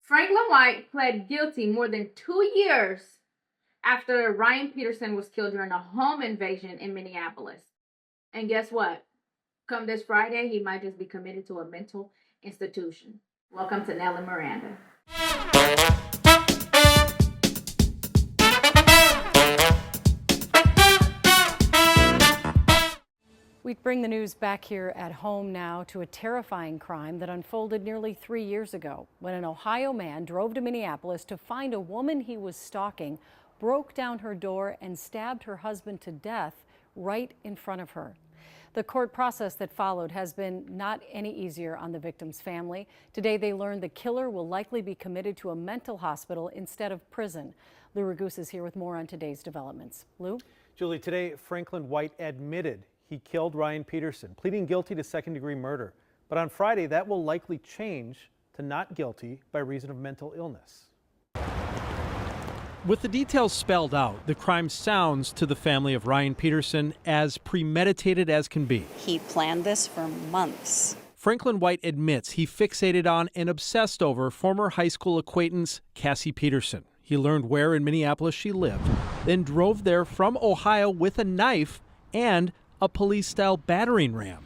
Franklin White pled guilty more than 2 years after Ryan Peterson was killed during a home invasion in Minneapolis. And guess what? Come this Friday, he might just be committed to a mental institution. Welcome to Nell and Miranda. We bring the news back here at home now to a terrifying crime that unfolded nearly 3 years ago when an Ohio man drove to Minneapolis to find a woman he was stalking, broke down her door and stabbed her husband to death right in front of her. The court process that followed has been not any easier on the victim's family. Today they learned the killer will likely be committed to a mental hospital instead of prison. Lou Raguse is here with more on today's developments. Lou? Julie, today Franklin White admitted he killed Ryan Peterson, pleading guilty to second-degree murder. But on Friday, that will likely change to not guilty by reason of mental illness. With the details spelled out, the crime sounds to the family of Ryan Peterson as premeditated as can be. He planned this for months. Franklin White admits he fixated on and obsessed over former high school acquaintance Cassie Peterson. He learned where in Minneapolis she lived, then drove there from Ohio with a knife and a police-style battering ram,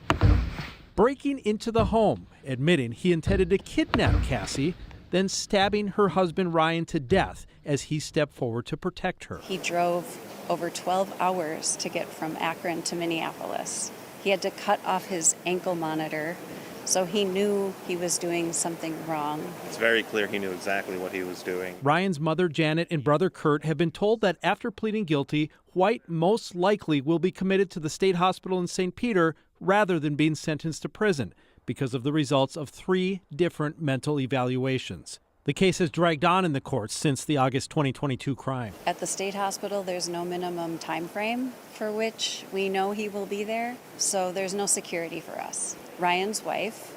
breaking into the home, admitting he intended to kidnap Cassie, then stabbing her husband Ryan to death as he stepped forward to protect her. He drove over 12 hours to get from Akron to Minneapolis. He had to cut off his ankle monitor, so he knew he was doing something wrong. It's very clear he knew exactly what he was doing. Ryan's mother, Janet, and brother, Kurt, have been told that after pleading guilty, White most likely will be committed to the state hospital in St. Peter rather than being sentenced to prison because of the results of 3 different mental evaluations. The case has dragged on in the courts since the August 2022 crime. At the state hospital, there's no minimum time frame for which we know he will be there, so there's no security for us. Ryan's wife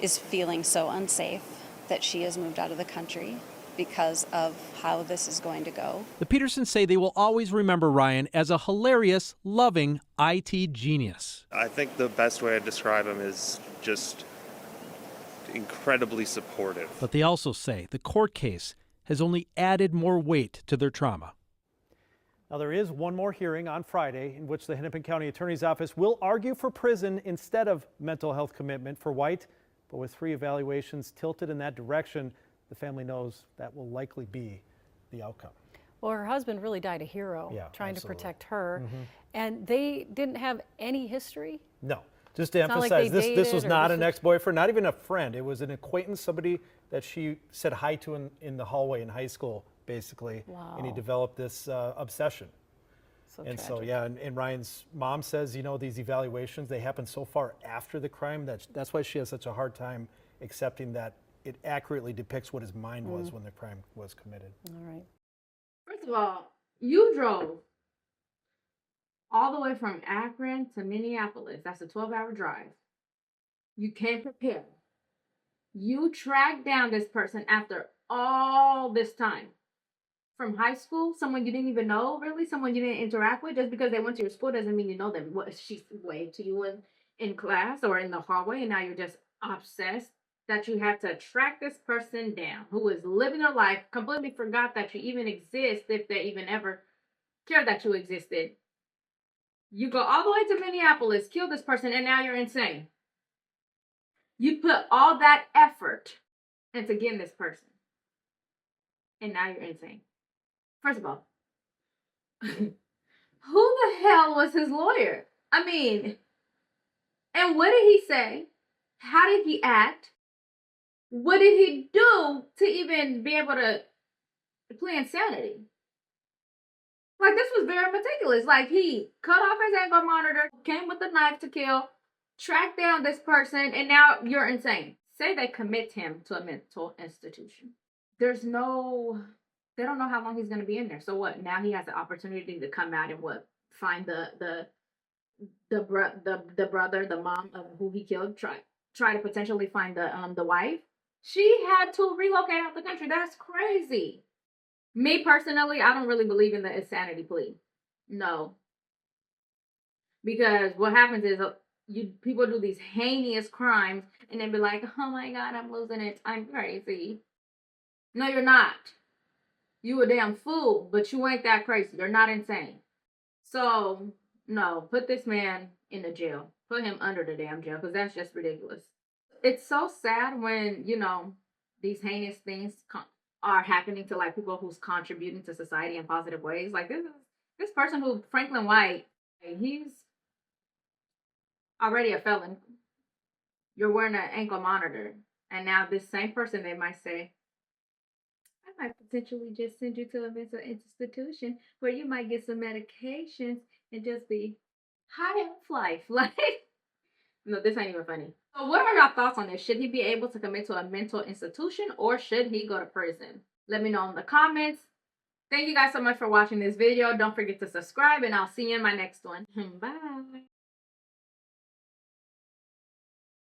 is feeling so unsafe that she has moved out of the country because of how this is going to go. The Petersons say they will always remember Ryan as a hilarious, loving IT genius. I think the best way to describe him is just incredibly supportive. But they also say the court case has only added more weight to their trauma. Now, there is one more hearing on Friday in which the Hennepin County Attorney's Office will argue for prison instead of mental health commitment for White. But with 3 evaluations tilted in that direction, the family knows that will likely be the outcome. Well, her husband really died a hero, trying absolutely. to protect her. And they didn't have any history? No. Just to It's not like emphasize, they this was dated, or not this an was- ex-boyfriend, not even a friend. It was an acquaintance, somebody that she said hi to in the hallway in high school, basically. Wow. And he developed this obsession. So And tragic. so, yeah, and Ryan's mom says, you know, these evaluations, they happen so far after the crime that's why she has such a hard time accepting that it accurately depicts what his mind was when the crime was committed. All right. First of all, you drove all the way from Akron to Minneapolis. That's a 12-hour drive. You came prepared. You tracked down this person after all this time. From high school, someone you didn't even know, really? Someone you didn't interact with? Just because they went to your school doesn't mean you know them. What, she waved to you in class or in the hallway, and now you're just obsessed that you had to track this person down who was living a life, completely forgot that you even exist, if they even ever cared that you existed. You go all the way to Minneapolis, kill this person, and now you're insane. You put all that effort into getting this person, and now you're insane. First of all, who the hell was his lawyer? I mean, and what did he say? How did he act? What did he do to even be able to play insanity? Like, this was very meticulous. Like, he cut off his ankle monitor, came with a knife to kill, tracked down this person, and now you're insane. Say they commit him to a mental institution. They don't know how long he's going to be in there. So what? Now he has the opportunity to come out and what? Find the brother, the mom of who he killed. Try to potentially find the wife. She had to relocate out the country. That's crazy. Me personally, I don't really believe in the insanity plea. No. Because what happens is people do these heinous crimes and then be like, oh my God, I'm losing it. I'm crazy. No, you're not. You a damn fool, but you ain't that crazy. You're not insane. So, no, put this man in the jail. Put him under the damn jail because that's just ridiculous. It's so sad when, these heinous things are happening to like people who's contributing to society in positive ways. Like this person who, Franklin White, he's already a felon. You're wearing an ankle monitor. And now this same person, they might say, I might potentially just send you to a mental institution where you might get some medications and just be high off life. Like, no, this ain't even funny. So what are y'all thoughts on this? Should he be able to commit to a mental institution or should he go to prison? Let me know in the comments. Thank you guys so much for watching this video. Don't forget to subscribe and I'll see you in my next one. Bye.